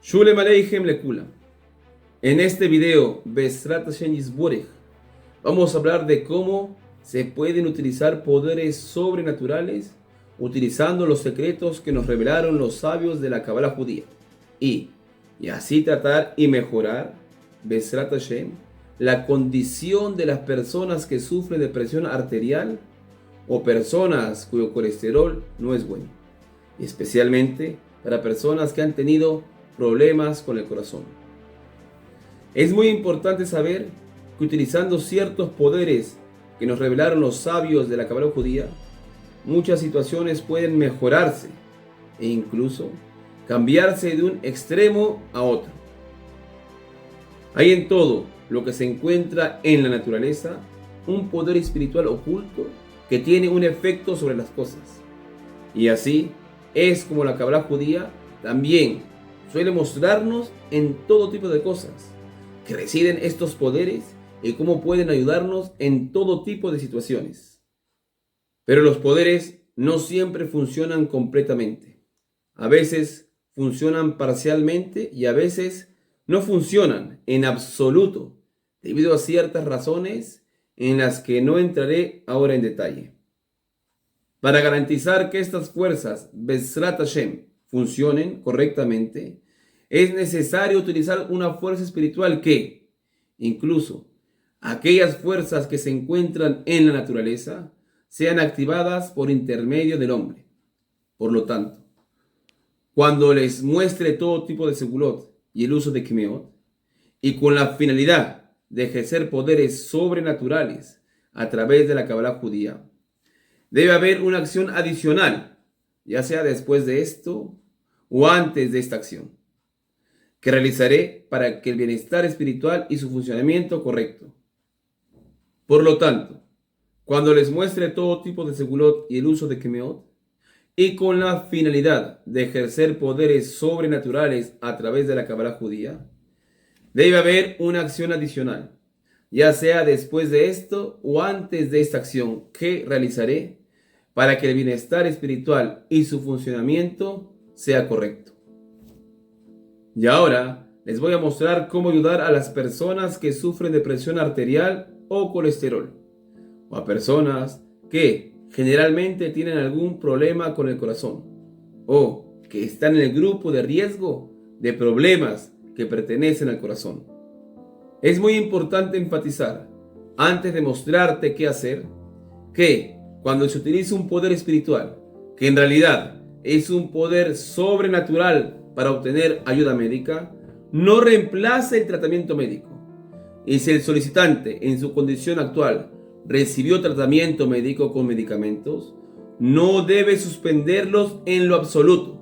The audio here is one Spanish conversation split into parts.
Shulem Aleichem Lekula. En este video, Besrat Hashem Yisborech, vamos a hablar de cómo se pueden utilizar poderes sobrenaturales utilizando los secretos que nos revelaron los sabios de la Kabbalah judía. Y así tratar y mejorar, Besrat Hashem, la condición de las personas que sufren de presión arterial o personas cuyo colesterol no es bueno. Y especialmente para personas que han tenido problemas con el corazón. Es muy importante saber que utilizando ciertos poderes que nos revelaron los sabios de la Kabbalah judía, muchas situaciones pueden mejorarse e incluso cambiarse de un extremo a otro. Hay en todo lo que se encuentra en la naturaleza un poder espiritual oculto que tiene un efecto sobre las cosas. Y así es como la Kabbalah judía también suele mostrarnos en todo tipo de cosas que residen estos poderes y cómo pueden ayudarnos en todo tipo de situaciones. Pero los poderes no siempre funcionan completamente. A veces funcionan parcialmente y a veces no funcionan en absoluto debido a ciertas razones en las que no entraré ahora en detalle. Para garantizar que estas fuerzas Besrat Hashem funcionen correctamente, es necesario utilizar una fuerza espiritual que, incluso aquellas fuerzas que se encuentran en la naturaleza, sean activadas por intermedio del hombre. Por lo tanto, cuando les muestre todo tipo de segulot y el uso de Kimeot, y con la finalidad de ejercer poderes sobrenaturales a través de la Kabbalah judía, debe haber una acción adicional, ya sea después de esto o antes de esta acción, que realizaré para que el bienestar espiritual y su funcionamiento correcto. Por lo tanto, cuando les muestre todo tipo de segulot y el uso de Kemeot, y con la finalidad de ejercer poderes sobrenaturales a través de la Kabbalah judía, debe haber una acción adicional, ya sea después de esto o antes de esta acción que realizaré para que el bienestar espiritual y su funcionamiento sea correcto. Y ahora les voy a mostrar cómo ayudar a las personas que sufren de presión arterial o colesterol, o a personas que generalmente tienen algún problema con el corazón, o que están en el grupo de riesgo de problemas que pertenecen al corazón. Es muy importante enfatizar, antes de mostrarte qué hacer, que cuando se utiliza un poder espiritual, que en realidad es un poder sobrenatural para obtener ayuda médica, no reemplaza el tratamiento médico. Y si el solicitante en su condición actual recibió tratamiento médico con medicamentos, no debe suspenderlos en lo absoluto,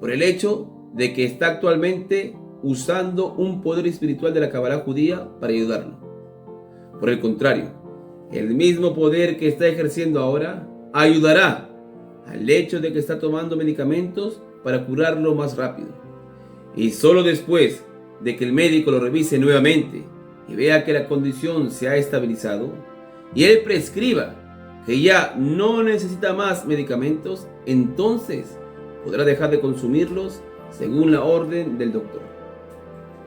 por el hecho de que está actualmente usando un poder espiritual de la Kabbalah judía para ayudarlo. Por el contrario, el mismo poder que está ejerciendo ahora ayudará al hecho de que está tomando medicamentos para curarlo más rápido. Y solo después de que el médico lo revise nuevamente y vea que la condición se ha estabilizado y él prescriba que ya no necesita más medicamentos, entonces podrá dejar de consumirlos según la orden del doctor.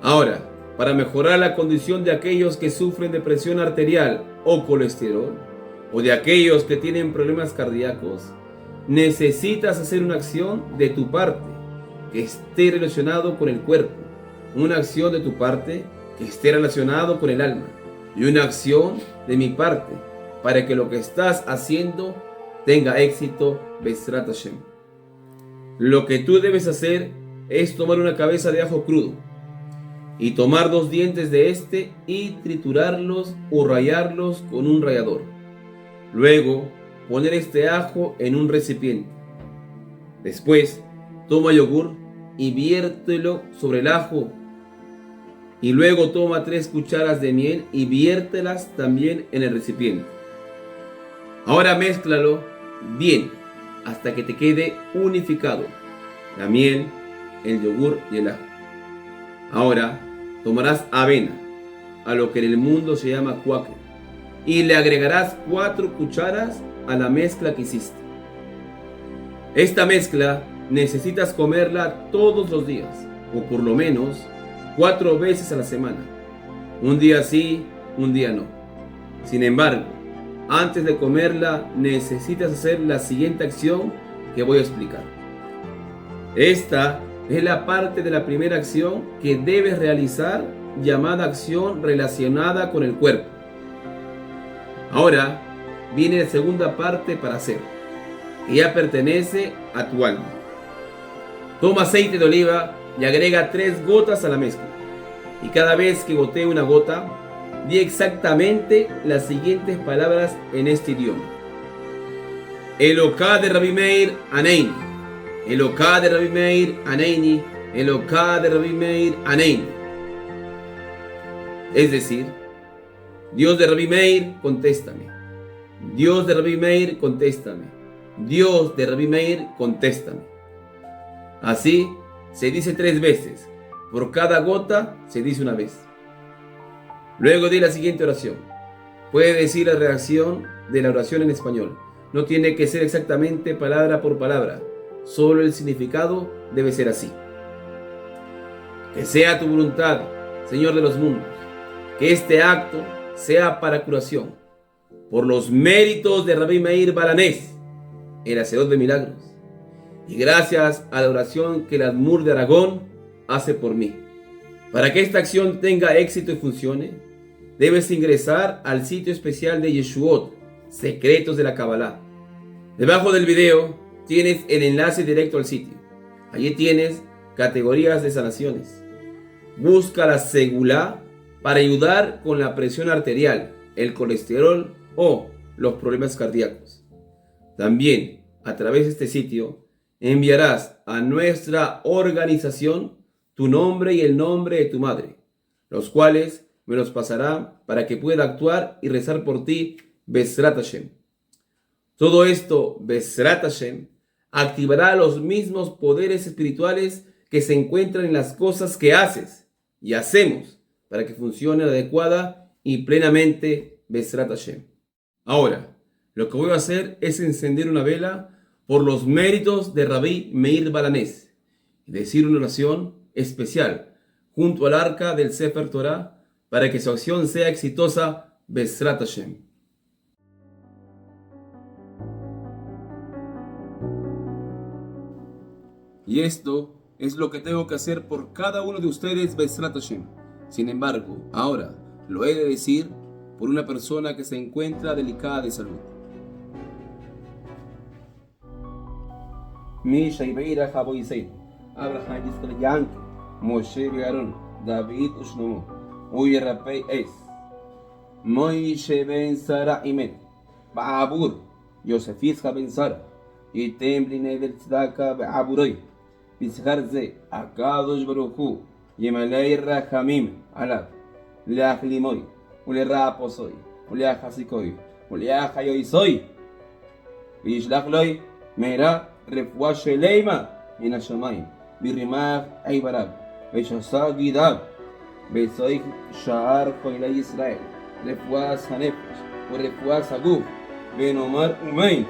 Ahora, para mejorar la condición de aquellos que sufren de presión arterial o colesterol, o de aquellos que tienen problemas cardíacos, necesitas hacer una acción de tu parte que esté relacionado con el cuerpo, una acción de tu parte que esté relacionado con el alma, y una acción de mi parte para que lo que estás haciendo tenga éxito, Besrat Hashem. Lo que tú debes hacer es tomar una cabeza de ajo crudo y tomar 2 dientes de este y triturarlos o rallarlos con un rallador. Luego, poner este ajo en un recipiente. Después, toma yogur y viértelo sobre el ajo. Y luego toma 3 cucharas de miel y viértelas también en el recipiente. Ahora mézclalo bien hasta que te quede unificado la miel, el yogur y el ajo. Ahora tomarás avena, a lo que en el mundo se llama cuáquer, y le agregarás 4 cucharas a la mezcla que hiciste. Esta mezcla necesitas comerla todos los días, o por lo menos 4 veces a la semana. Un día sí, un día no. Sin embargo, antes de comerla necesitas hacer la siguiente acción que voy a explicar. Esta es la parte de la primera acción que debes realizar, llamada acción relacionada con el cuerpo. Ahora viene la segunda parte para hacer, que ya pertenece a tu alma. Toma aceite de oliva y agrega 3 gotas a la mezcla. Y cada vez que gotee una gota, di exactamente las siguientes palabras en este idioma: Eloká de Rabbi Meir Aneini, Eloká de Rabbi Meir Aneini, Eloká de Rabbi Meir Aneini. Es decir, Dios de Rabbi Meir, contéstame. Dios de Rabbi Meir, contéstame. Dios de Rabbi Meir, contéstame. Así se dice 3 veces. Por cada gota se dice una vez. Luego di la siguiente oración. Puede decir la redacción de la oración en español. No tiene que ser exactamente palabra por palabra. Solo el significado debe ser así. Que sea tu voluntad, Señor de los mundos, que este acto sea para curación, por los méritos de Rabbi Meir Balanés, el hacedor de milagros, y gracias a la oración que el Admur de Aragón hace por mí. Para que esta acción tenga éxito y funcione, debes ingresar al sitio especial de Yeshuot, Secretos de la Kabbalah. Debajo del video tienes el enlace directo al sitio. Allí tienes categorías de sanaciones. Busca la segulá para ayudar con la presión arterial, el colesterol o los problemas cardíacos. También, a través de este sitio, enviarás a nuestra organización tu nombre y el nombre de tu madre, los cuales me los pasará para que pueda actuar y rezar por ti, Bezrat Hashem. Todo esto, Bezrat Hashem, activará los mismos poderes espirituales que se encuentran en las cosas que haces y hacemos para que funcione adecuada y plenamente, Bezrat Hashem. Ahora, lo que voy a hacer es encender una vela por los méritos de Rabbi Meir Balanés y decir una oración especial junto al arca del Sefer Torah para que su acción sea exitosa, Bezrat Hashem. Y esto es lo que tengo que hacer por cada uno de ustedes, Bezrat Hashem. Sin embargo, ahora lo he de decir por una persona que se encuentra delicada de salud. Misha Ibeira Jaboisei, Abraham Yisrael, Moshe Bearon, David Ushnomo, Uyerapei Es, Moishe Ben Sara Imet, Baabur, Yosefis Ben Sara, y Tembline del Tzedaka Baaburoi, Bizharze, Akadosh Baruchu, Yemalei Rahamim, Alab, Leach Limoy, Uleraposoi, Uleach Hasikoy, Uleach Hayoisoi, Vishlach Loi, Mera, Refua Sheleima, מן השמיים, ברימך עיבריו, ושסה גידיו, בצויק שער חולי ישראל, רפואת הנפש ורפואת הגוף, ונאמר אמן.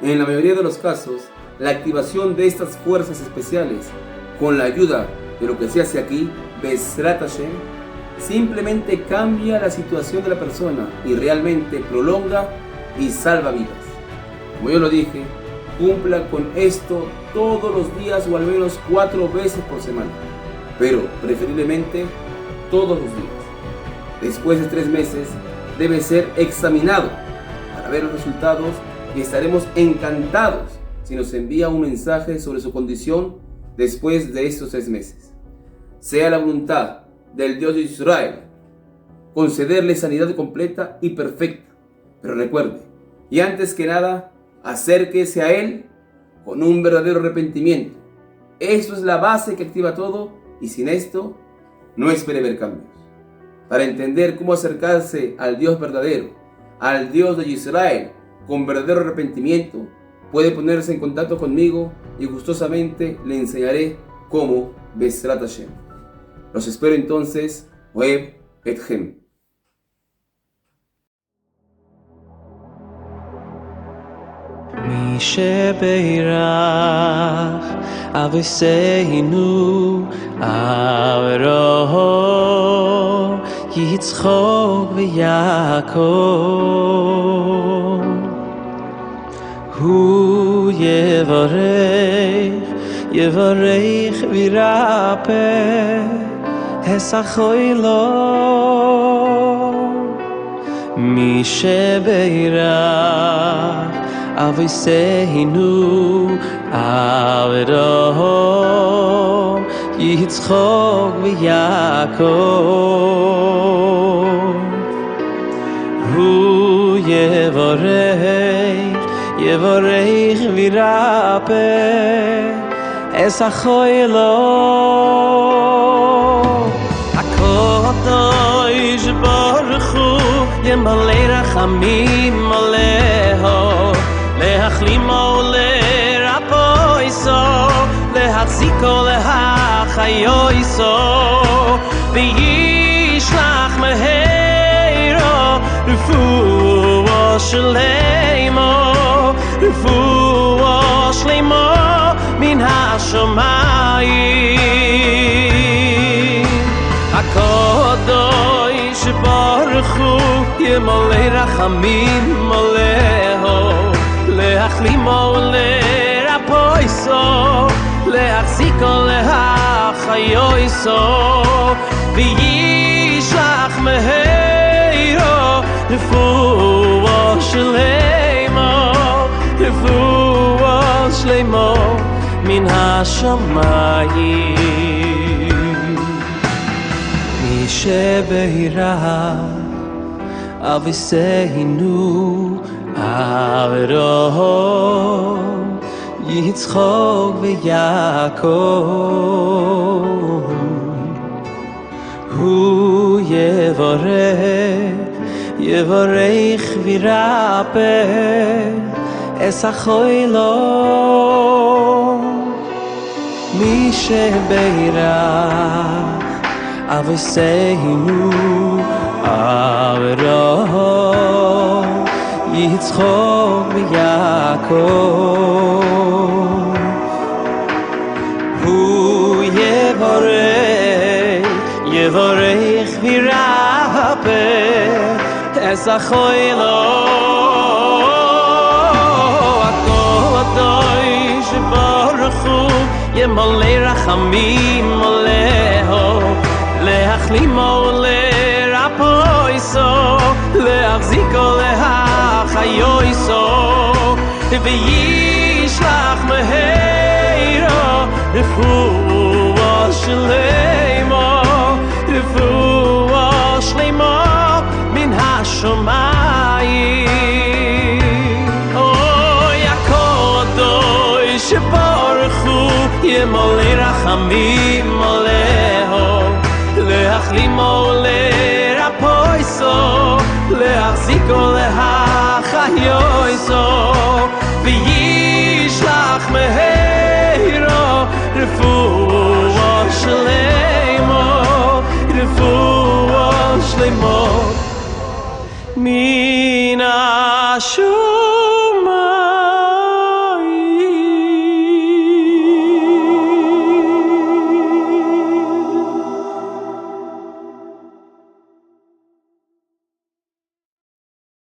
En la mayoría de los casos, la activación de estas fuerzas especiales, con la ayuda de lo que se hace aquí, Bezrat Hashem, simplemente cambia la situación de la persona y realmente prolonga y salva vidas. Como yo lo dije, cumpla con esto todos los días o al menos 4 veces por semana, pero preferiblemente todos los días. Después de 3 meses debe ser examinado para ver los resultados y estaremos encantados si nos envía un mensaje sobre su condición después de estos 3 meses. Sea la voluntad del Dios de Israel concederle sanidad completa y perfecta. Pero recuerde, y antes que nada, acérquese a Él con un verdadero arrepentimiento. Esto es la base que activa todo, y sin esto, no espere ver cambios. Para entender cómo acercarse al Dios verdadero, al Dios de Israel, con verdadero arrepentimiento, puede ponerse en contacto conmigo y gustosamente le enseñaré cómo Bezrat Hashem. Los espero entonces, Oeb Etchem. Me מי שברך אבוינו אברהם יצחק ויעקב הוא יברך וירפא הסחוילו מי שברך אבוינו אברהם יצחק ויעקב הוא יברך וירפא הסחוילו הקדוש ברוך הוא ימלא רחמים עליהו להחלימו לרפאו להחזיקו להחיותו וישלח מהרו רפואה שלמה מן השמיים הקדוש ברוך הוא ימלא רחמים עליהו להחלימו לרפאו להחזיקו להחיותו וישלח מהרו רפואה שלמה מן השמיים מי שברך אבוינו אברהם יצחק ויעקב הוא יברך וירפא הסחוילו מי שברך אבוינו אברהם יצחק ויעקב הוא יברך וירפא הסחוילו הקדוש ברוך הוא ימלא רחמים עליהו להחלימו לרפאו להחזיקו להחיותו וישלח מהרו רפואה שלמה מן השמיים אוי הקדוש ברוך הוא ימלא רחמים עליהו להחלימו לרפאו להחזיקו להחיותו וישלח מהרו רפואה שלמה מן השמיים